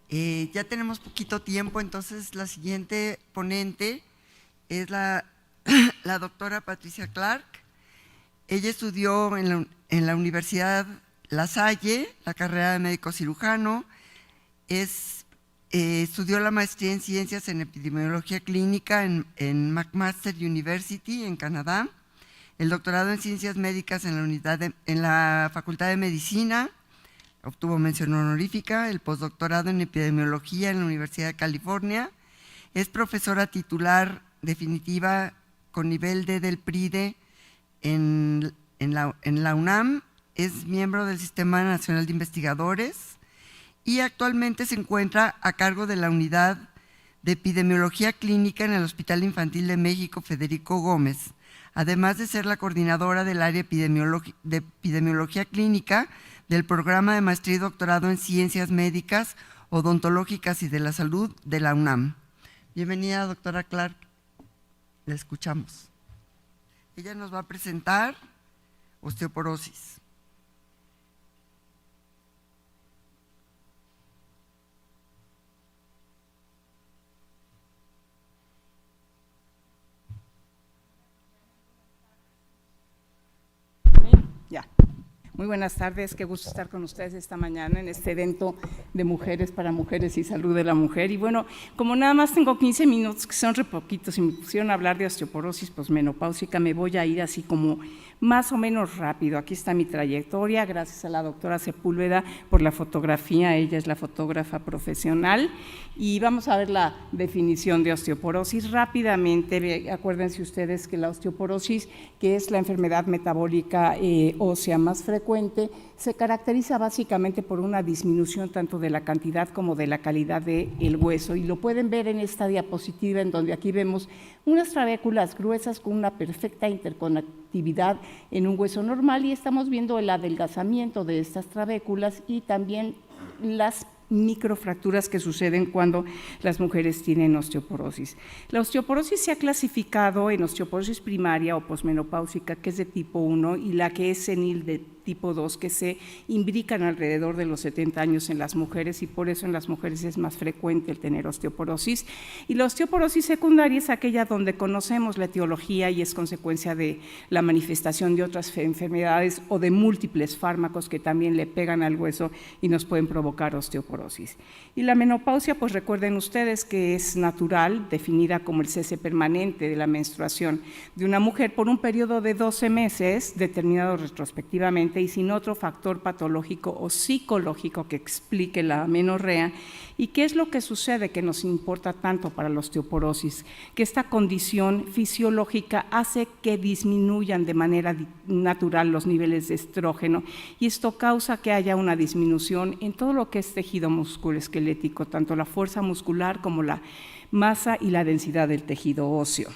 Ya tenemos poquito tiempo, entonces la siguiente ponente es la doctora Patricia Clark. Ella estudió en la Universidad La Salle, la carrera de médico cirujano, estudió la maestría en Ciencias en Epidemiología Clínica en McMaster University, en Canadá, el doctorado en Ciencias Médicas en la Facultad de Medicina, obtuvo mención honorífica, el postdoctorado en Epidemiología en la Universidad de California, es profesora titular definitiva con nivel D del PRIDE en la UNAM, es miembro del Sistema Nacional de Investigadores y actualmente se encuentra a cargo de la Unidad de Epidemiología Clínica en el Hospital Infantil de México Federico Gómez, además de ser la coordinadora del área de Epidemiología Clínica del Programa de Maestría y Doctorado en Ciencias Médicas, Odontológicas y de la Salud de la UNAM. Bienvenida, doctora Clark, la escuchamos. Ella nos va a presentar osteoporosis. Muy buenas tardes, qué gusto estar con ustedes esta mañana en este evento de mujeres para mujeres y salud de la mujer. Y bueno, como nada más tengo 15 minutos, que son re poquitos, y me pusieron a hablar de osteoporosis posmenopáusica, me voy a ir así como más o menos rápido. Aquí está mi trayectoria, gracias a la doctora Sepúlveda por la fotografía, ella es la fotógrafa profesional, y vamos a ver la definición de osteoporosis rápidamente. Acuérdense ustedes que la osteoporosis, que es la enfermedad metabólica ósea más frecuente, se caracteriza básicamente por una disminución tanto de la cantidad como de la calidad del hueso, y lo pueden ver en esta diapositiva, en donde aquí vemos unas trabéculas gruesas con una perfecta interconectividad en un hueso normal, y estamos viendo el adelgazamiento de estas trabéculas y también las microfracturas que suceden cuando las mujeres tienen osteoporosis. La osteoporosis se ha clasificado en osteoporosis primaria o posmenopáusica, que es de tipo 1, y la que es senil de tipo 2, que se imbrican alrededor de los 70 años en las mujeres, y por eso en las mujeres es más frecuente el tener osteoporosis. Y la osteoporosis secundaria es aquella donde conocemos la etiología y es consecuencia de la manifestación de otras enfermedades o de múltiples fármacos que también le pegan al hueso y nos pueden provocar osteoporosis. Y la menopausia, pues recuerden ustedes que es natural, definida como el cese permanente de la menstruación de una mujer por un periodo de 12 meses, determinado retrospectivamente y sin otro factor patológico o psicológico que explique la amenorrea. ¿Y qué es lo que sucede que nos importa tanto para la osteoporosis? Que esta condición fisiológica hace que disminuyan de manera natural los niveles de estrógeno, y esto causa que haya una disminución en todo lo que es tejido musculoesquelético, tanto la fuerza muscular como la masa y la densidad del tejido óseo.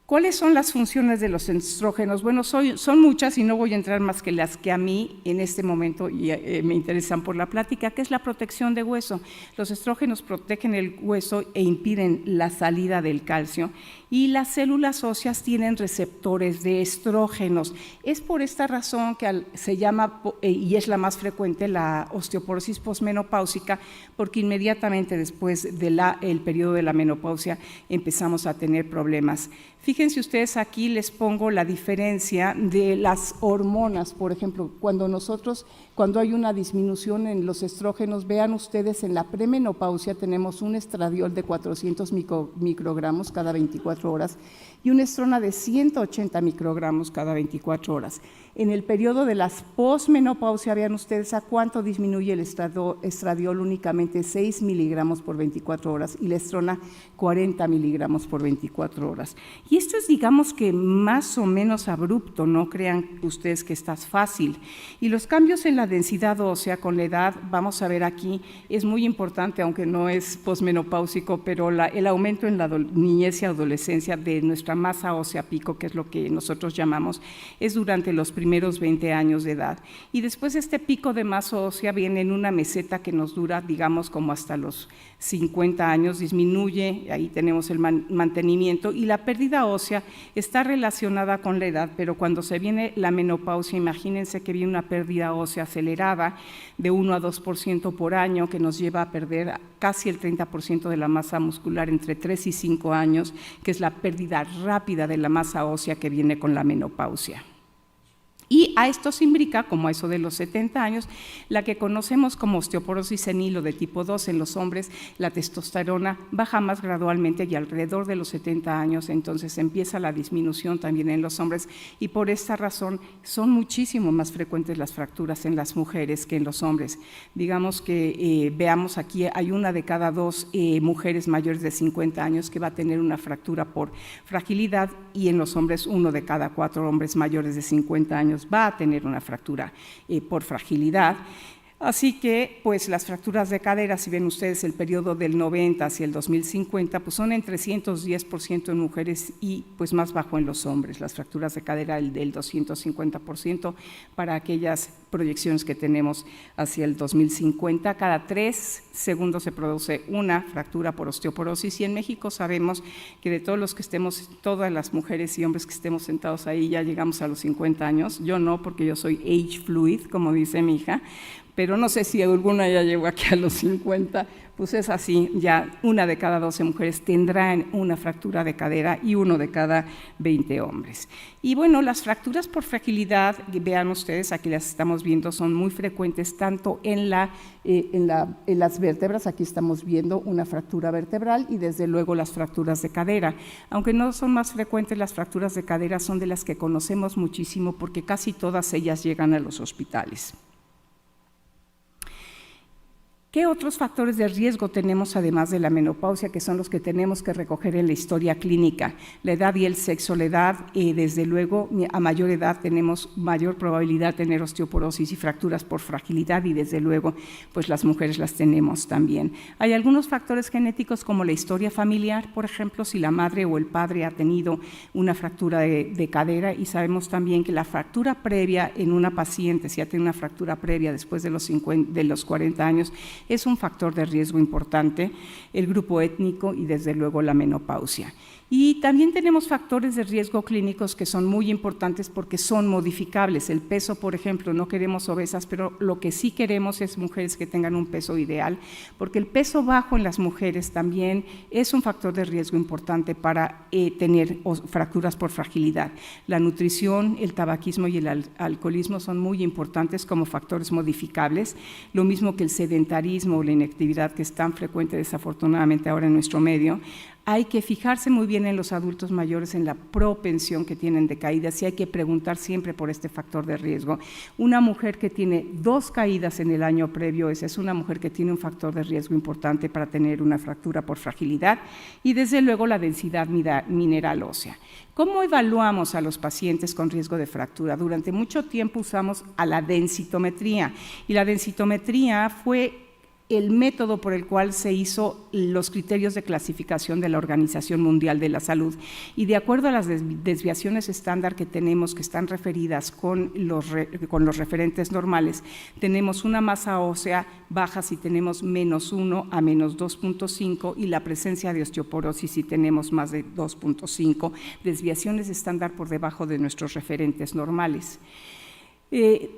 ¿Cuáles son las funciones de los estrógenos? Bueno, son muchas y no voy a entrar más que las que a mí en este momento me interesan por la plática, que es la protección de hueso. Los estrógenos protegen el hueso e impiden la salida del calcio, y las células óseas tienen receptores de estrógenos. Es por esta razón que se llama, y es la más frecuente, la osteoporosis posmenopáusica, porque inmediatamente después del periodo de la menopausia empezamos a tener problemas. Fíjense ustedes, aquí les pongo la diferencia de las hormonas. Por ejemplo, cuando hay una disminución en los estrógenos, vean ustedes, en la premenopausia tenemos un estradiol de 400 microgramos cada 24 horas y una estrona de 180 microgramos cada 24 horas. En el periodo de la posmenopausia, vean ustedes a cuánto disminuye el estradiol, únicamente 6 miligramos por 24 horas, y la estrona 40 miligramos por 24 horas. Y esto es, digamos que más o menos abrupto, no crean ustedes que está fácil. Y los cambios en la densidad ósea con la edad, vamos a ver aquí, es muy importante, aunque no es posmenopáusico, pero el aumento en la niñez y adolescencia de nuestra masa ósea pico, que es lo que nosotros llamamos, es durante los primeros 20 años de edad. Y después este pico de masa ósea viene en una meseta que nos dura, digamos, como hasta los 50 años, disminuye, ahí tenemos el mantenimiento, y la pérdida ósea está relacionada con la edad, pero cuando se viene la menopausia, imagínense que viene una pérdida ósea acelerada de 1 a 2% por año, que nos lleva a perder casi el 30% de la masa muscular entre 3 y 5 años, que es la pérdida rápida de la masa ósea que viene con la menopausia. Y a esto se imbrica, como a eso de los 70 años, la que conocemos como osteoporosis senil o de tipo 2 en los hombres. La testosterona baja más gradualmente y alrededor de los 70 años, entonces empieza la disminución también en los hombres, y por esta razón son muchísimo más frecuentes las fracturas en las mujeres que en los hombres. Digamos que veamos aquí, hay una de cada 2 mujeres mayores de 50 años que va a tener una fractura por fragilidad, y en los hombres 1 de cada 4 hombres mayores de 50 años va a tener una fractura por fragilidad. Así que, pues, las fracturas de cadera, si ven ustedes el periodo del 90 hacia el 2050, pues son en 310% en mujeres y pues más bajo en los hombres. Las fracturas de cadera del 250% para aquellas proyecciones que tenemos hacia el 2050. Cada 3 segundos se produce una fractura por osteoporosis, y en México sabemos que de todos los que estemos, todas las mujeres y hombres que estemos sentados ahí, ya llegamos a los 50 años. Yo no, porque yo soy age fluid, como dice mi hija, pero no sé si alguna ya llegó aquí a los 50, pues es así, ya 1 de cada 12 mujeres tendrán una fractura de cadera y 1 de cada 20 hombres. Y bueno, las fracturas por fragilidad, vean ustedes, aquí las estamos viendo, son muy frecuentes tanto en las vértebras. Aquí estamos viendo una fractura vertebral y desde luego las fracturas de cadera. Aunque no son más frecuentes, las fracturas de cadera son de las que conocemos muchísimo porque casi todas ellas llegan a los hospitales. ¿Qué otros factores de riesgo tenemos además de la menopausia, que son los que tenemos que recoger en la historia clínica? La edad y el sexo. La edad, desde luego, a mayor edad tenemos mayor probabilidad de tener osteoporosis y fracturas por fragilidad, y desde luego, pues las mujeres las tenemos también. Hay algunos factores genéticos como la historia familiar, por ejemplo, si la madre o el padre ha tenido una fractura de cadera, y sabemos también que la fractura previa en una paciente, si ha tenido una fractura previa después de los 40 años, es un factor de riesgo importante, el grupo étnico y desde luego la menopausia. Y también tenemos factores de riesgo clínicos que son muy importantes porque son modificables. El peso, por ejemplo, no queremos obesas, pero lo que sí queremos es mujeres que tengan un peso ideal, porque el peso bajo en las mujeres también es un factor de riesgo importante para tener fracturas por fragilidad. La nutrición, el tabaquismo y el alcoholismo son muy importantes como factores modificables, lo mismo que el sedentarismo o la inactividad, que es tan frecuente desafortunadamente ahora en nuestro medio. Hay que fijarse muy bien en los adultos mayores, en la propensión que tienen de caídas, y hay que preguntar siempre por este factor de riesgo. Una mujer que tiene 2 caídas en el año previo, esa es una mujer que tiene un factor de riesgo importante para tener una fractura por fragilidad, y desde luego la densidad mineral ósea. ¿Cómo evaluamos a los pacientes con riesgo de fractura? Durante mucho tiempo usamos a la densitometría, y la densitometría fue el método por el cual se hizo los criterios de clasificación de la Organización Mundial de la Salud, y de acuerdo a las desviaciones estándar que tenemos, que están referidas con los referentes normales, tenemos una masa ósea baja si tenemos -1 a -2.5 y la presencia de osteoporosis si tenemos más de 2.5, desviaciones estándar por debajo de nuestros referentes normales.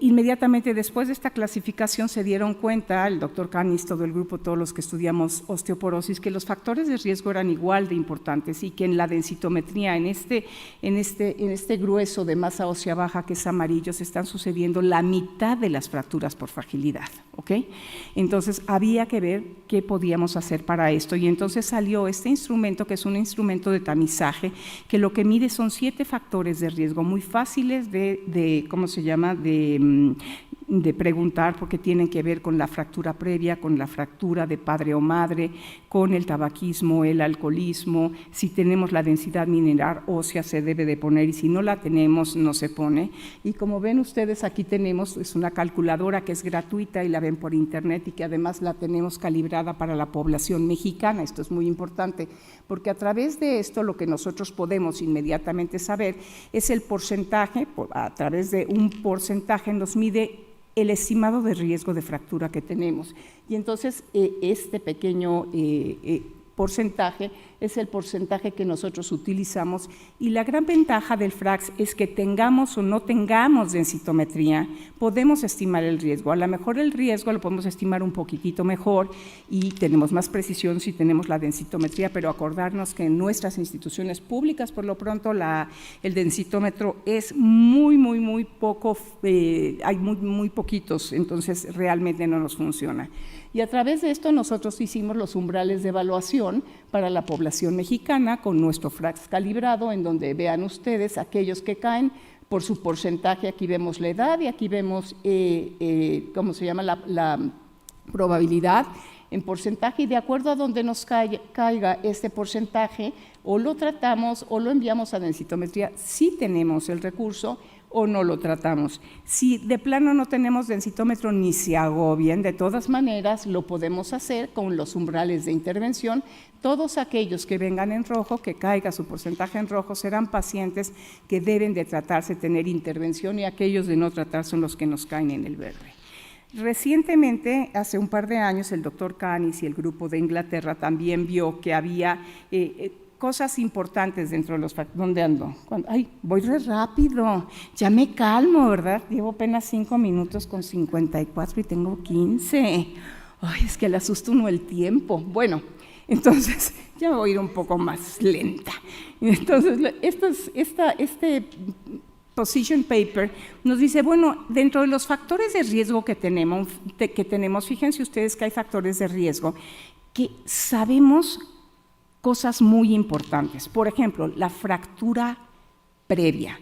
Inmediatamente después de esta clasificación se dieron cuenta, el doctor Canis, todo el grupo, todos los que estudiamos osteoporosis, que los factores de riesgo eran igual de importantes, y que en la densitometría, en este grueso de masa ósea baja que es amarillo, se están sucediendo la mitad de las fracturas por fragilidad. ¿Okay? Entonces había que ver qué podíamos hacer para esto, y entonces salió este instrumento, que es un instrumento de tamizaje, que lo que mide son 7 factores de riesgo muy fáciles de ¿cómo se llama?, de preguntar porque tienen que ver con la fractura previa, con la fractura de padre o madre, con el tabaquismo, el alcoholismo, si tenemos la densidad mineral ósea se debe de poner y si no la tenemos no se pone. Y como ven ustedes aquí tenemos es una calculadora que es gratuita y la ven por internet y que además la tenemos calibrada para la población mexicana. Esto es muy importante porque a través de esto lo que nosotros podemos inmediatamente saber es el porcentaje, a través de un porcentaje nos mide el estimado de riesgo de fractura que tenemos. Y entonces este pequeño porcentaje es el porcentaje que nosotros utilizamos y la gran ventaja del FRAX es que tengamos o no tengamos densitometría, podemos estimar el riesgo. A lo mejor el riesgo lo podemos estimar un poquitito mejor y tenemos más precisión si tenemos la densitometría, pero acordarnos que en nuestras instituciones públicas, por lo pronto, el densitómetro es muy poco, hay muy poquitos, entonces realmente no nos funciona. Y a través de esto nosotros hicimos los umbrales de evaluación para la población mexicana con nuestro FRAX calibrado, en donde vean ustedes aquellos que caen por su porcentaje, aquí vemos la edad y aquí vemos, ¿cómo se llama?, la probabilidad en porcentaje y de acuerdo a donde nos caiga este porcentaje, o lo tratamos o lo enviamos a densitometría si tenemos el recurso o no lo tratamos. Si de plano no tenemos densitómetro ni se agobien, de todas maneras lo podemos hacer con los umbrales de intervención. Todos aquellos que vengan en rojo, que caiga su porcentaje en rojo, serán pacientes que deben de tratarse, tener intervención y aquellos de no tratar son los que nos caen en el verde. Recientemente, hace un par de años, el doctor Canis y el grupo de Inglaterra también vio que había cosas importantes dentro de los factores. ¿Dónde ando? Ay, voy re rápido, ya me calmo, ¿verdad? Llevo apenas 5 minutos con 54 y tengo 15. Ay, es que le asusta uno el tiempo. Bueno, entonces ya me voy a ir un poco más lenta. Entonces, este position paper nos dice, bueno, dentro de los factores de riesgo que tenemos, fíjense ustedes que hay factores de riesgo que sabemos cosas muy importantes. Por ejemplo, la fractura previa.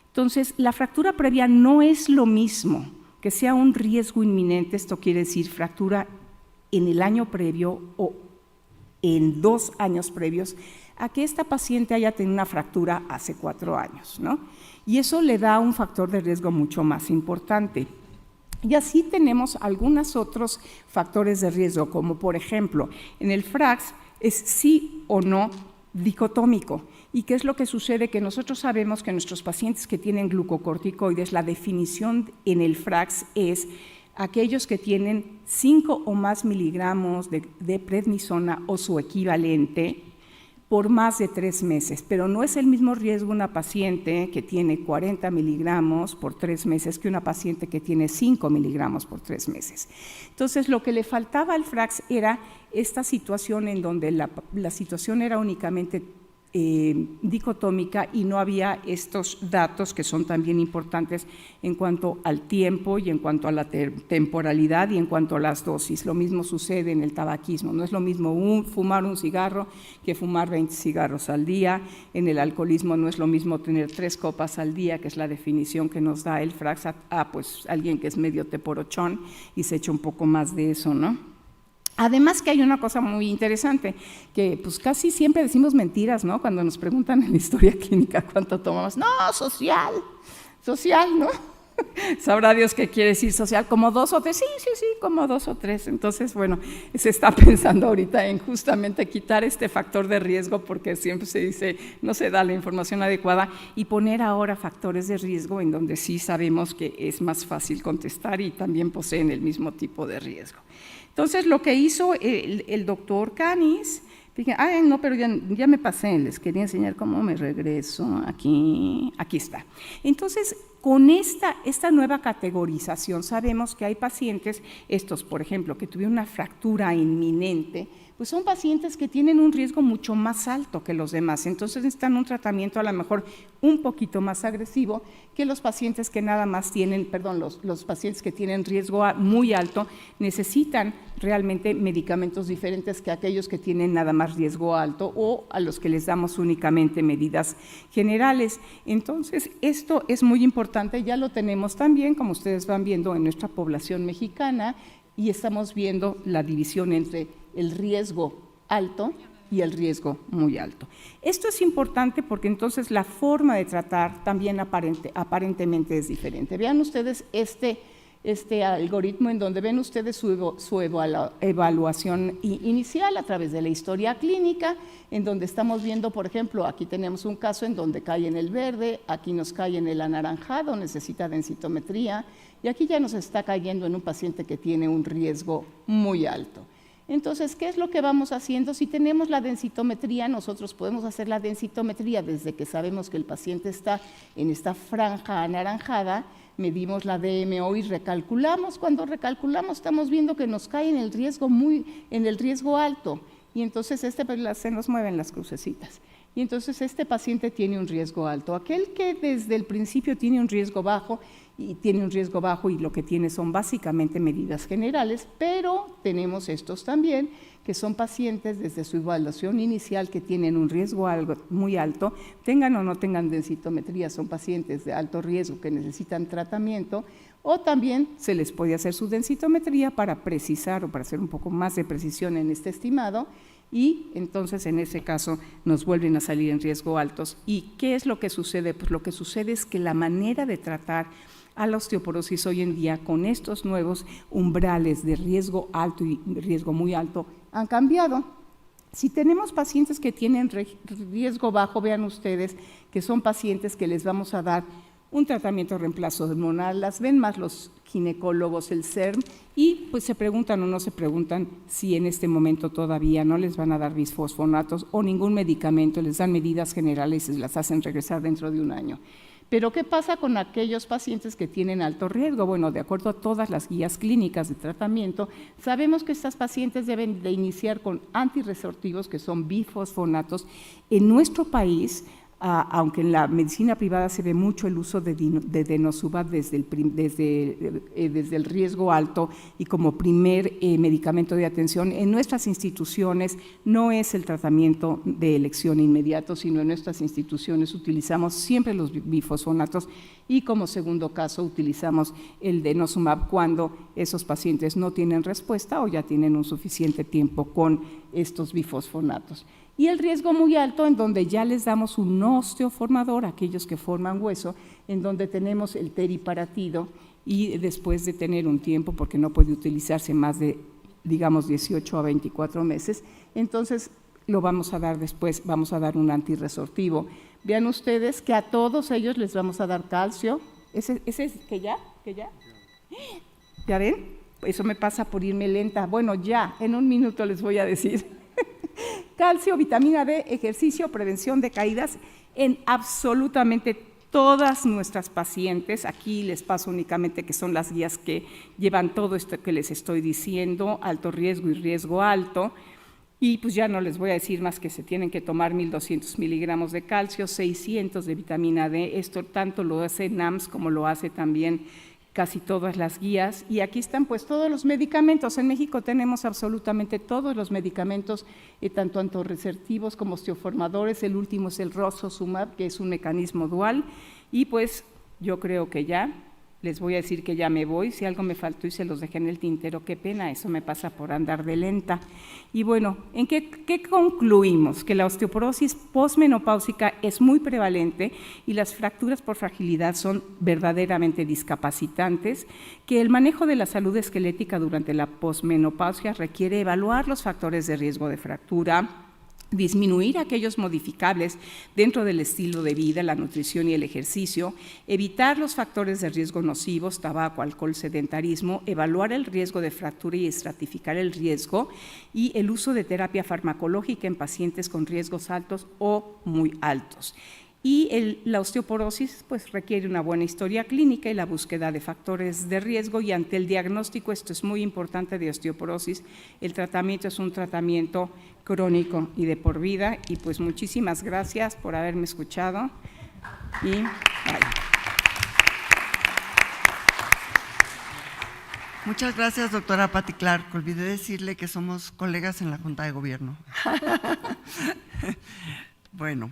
Entonces, la fractura previa no es lo mismo que sea un riesgo inminente, esto quiere decir fractura en el año previo o en 2 años previos, a que esta paciente haya tenido una fractura hace 4 años, ¿no? Y eso le da un factor de riesgo mucho más importante. Y así tenemos algunos otros factores de riesgo, como por ejemplo, en el FRAX, es sí o no dicotómico. ¿Y qué es lo que sucede? Que nosotros sabemos que nuestros pacientes que tienen glucocorticoides, la definición en el FRAX es aquellos que tienen 5 o más miligramos de prednisona o su equivalente por más de 3 meses, pero no es el mismo riesgo una paciente que tiene 40 miligramos por 3 meses que una paciente que tiene 5 miligramos por 3 meses. Entonces, lo que le faltaba al FRAX era esta situación en donde la situación era únicamente dicotómica y no había estos datos que son también importantes en cuanto al tiempo y en cuanto a la temporalidad y en cuanto a las dosis. Lo mismo sucede en el tabaquismo, no es lo mismo fumar un cigarro que fumar 20 cigarros al día. En el alcoholismo no es lo mismo tener 3 copas al día, que es la definición que nos da el FRAX, pues alguien que es medio teporochón y se echa un poco más de eso, ¿no? Además que hay una cosa muy interesante, que pues casi siempre decimos mentiras, ¿no? Cuando nos preguntan en la historia clínica cuánto tomamos. No, social, ¿no? Sabrá Dios qué quiere decir social, como 2 o 3, sí, como 2 o 3. Entonces, bueno, se está pensando ahorita en justamente quitar este factor de riesgo porque siempre se dice, no se da la información adecuada y poner ahora factores de riesgo en donde sí sabemos que es más fácil contestar y también poseen el mismo tipo de riesgo. Entonces, lo que hizo el doctor Canis, dije, no, pero ya me pasé, les quería enseñar cómo me regreso, aquí está. Entonces, con esta nueva categorización sabemos que hay pacientes, estos por ejemplo, que tuvieron una fractura inminente, pues son pacientes que tienen un riesgo mucho más alto que los demás, entonces necesitan un tratamiento a lo mejor un poquito más agresivo que los pacientes que nada más tienen, los pacientes que tienen riesgo muy alto necesitan realmente medicamentos diferentes que aquellos que tienen nada más riesgo alto o a los que les damos únicamente medidas generales. Entonces, esto es muy importante importante, ya lo tenemos también, como ustedes van viendo, en nuestra población mexicana, y estamos viendo la división entre el riesgo alto y el riesgo muy alto. Esto es importante porque entonces la forma de tratar también aparentemente es diferente. Vean ustedes este algoritmo en donde ven ustedes su evaluación inicial a través de la historia clínica, en donde estamos viendo, por ejemplo, aquí tenemos un caso en donde cae en el verde, aquí nos cae en el anaranjado, necesita densitometría, y aquí ya nos está cayendo en un paciente que tiene un riesgo muy alto. Entonces, ¿qué es lo que vamos haciendo? Si tenemos la densitometría, nosotros podemos hacer la densitometría desde que sabemos que el paciente está en esta franja anaranjada, medimos la DMO y recalculamos. Cuando recalculamos estamos viendo que nos cae en el riesgo alto, y entonces se nos mueven las crucecitas. Y entonces este paciente tiene un riesgo alto. Aquel que desde el principio tiene un riesgo bajo y lo que tiene son básicamente medidas generales, pero tenemos estos también, que son pacientes desde su evaluación inicial que tienen un riesgo muy alto, tengan o no tengan densitometría, son pacientes de alto riesgo que necesitan tratamiento, o también se les puede hacer su densitometría para precisar o para hacer un poco más de precisión en este estimado, y entonces en ese caso nos vuelven a salir en riesgo altos. ¿Y qué es lo que sucede? Pues lo que sucede es que la manera de tratar a la osteoporosis hoy en día con estos nuevos umbrales de riesgo alto y riesgo muy alto han cambiado. Si tenemos pacientes que tienen riesgo bajo, vean ustedes que son pacientes que les vamos a dar un tratamiento de reemplazo hormonal, las ven más los ginecólogos, el SERM, y pues se preguntan o no se preguntan si en este momento todavía no les van a dar bisfosfonatos o ningún medicamento, les dan medidas generales y las hacen regresar dentro de un año. Pero ¿qué pasa con aquellos pacientes que tienen alto riesgo? Bueno, de acuerdo a todas las guías clínicas de tratamiento, sabemos que estas pacientes deben de iniciar con antirresortivos, que son bifosfonatos. En nuestro país, aunque en la medicina privada se ve mucho el uso de denosumab desde el riesgo alto y como primer medicamento de atención, en nuestras instituciones no es el tratamiento de elección inmediato, sino en nuestras instituciones utilizamos siempre los bifosfonatos y como segundo caso utilizamos el denosumab cuando esos pacientes no tienen respuesta o ya tienen un suficiente tiempo con estos bifosfonatos. Y el riesgo muy alto, en donde ya les damos un osteoformador, aquellos que forman hueso, en donde tenemos el teriparatido, y después de tener un tiempo, porque no puede utilizarse más de, digamos, 18 a 24 meses, entonces lo vamos a dar después, vamos a dar un antirresortivo. Vean ustedes que a todos ellos les vamos a dar calcio. ¿Ese es que ya? ¿Ya ven? Eso me pasa por irme lenta. Bueno, ya, en un minuto les voy a decir. Calcio, vitamina D, ejercicio, prevención de caídas en absolutamente todas nuestras pacientes. Aquí les paso únicamente que son las guías que llevan todo esto que les estoy diciendo, alto riesgo y riesgo alto. Y pues ya no les voy a decir más que se tienen que tomar 1.200 miligramos de calcio, 600 de vitamina D. Esto tanto lo hace NAMS como lo hace también casi todas las guías, y aquí están pues todos los medicamentos. En México tenemos absolutamente todos los medicamentos, tanto antirresortivos como osteoformadores. El último es el rozosumab, que es un mecanismo dual, y pues yo creo que ya les voy a decir que ya me voy. Si algo me faltó y se los dejé en el tintero, qué pena, eso me pasa por andar de lenta. Y bueno, ¿en qué concluimos? Que la osteoporosis posmenopáusica es muy prevalente y las fracturas por fragilidad son verdaderamente discapacitantes, que el manejo de la salud esquelética durante la posmenopausia requiere evaluar los factores de riesgo de fractura, disminuir aquellos modificables dentro del estilo de vida, la nutrición y el ejercicio, evitar los factores de riesgo nocivos, tabaco, alcohol, sedentarismo, evaluar el riesgo de fractura y estratificar el riesgo, y el uso de terapia farmacológica en pacientes con riesgos altos o muy altos. Y la osteoporosis pues requiere una buena historia clínica y la búsqueda de factores de riesgo, y ante el diagnóstico, esto es muy importante, de osteoporosis, el tratamiento es un tratamiento crónico y de por vida. Y pues muchísimas gracias por haberme escuchado y bye. Muchas gracias, doctora Patti Clark. Olvidé decirle que somos colegas en la Junta de Gobierno. Bueno.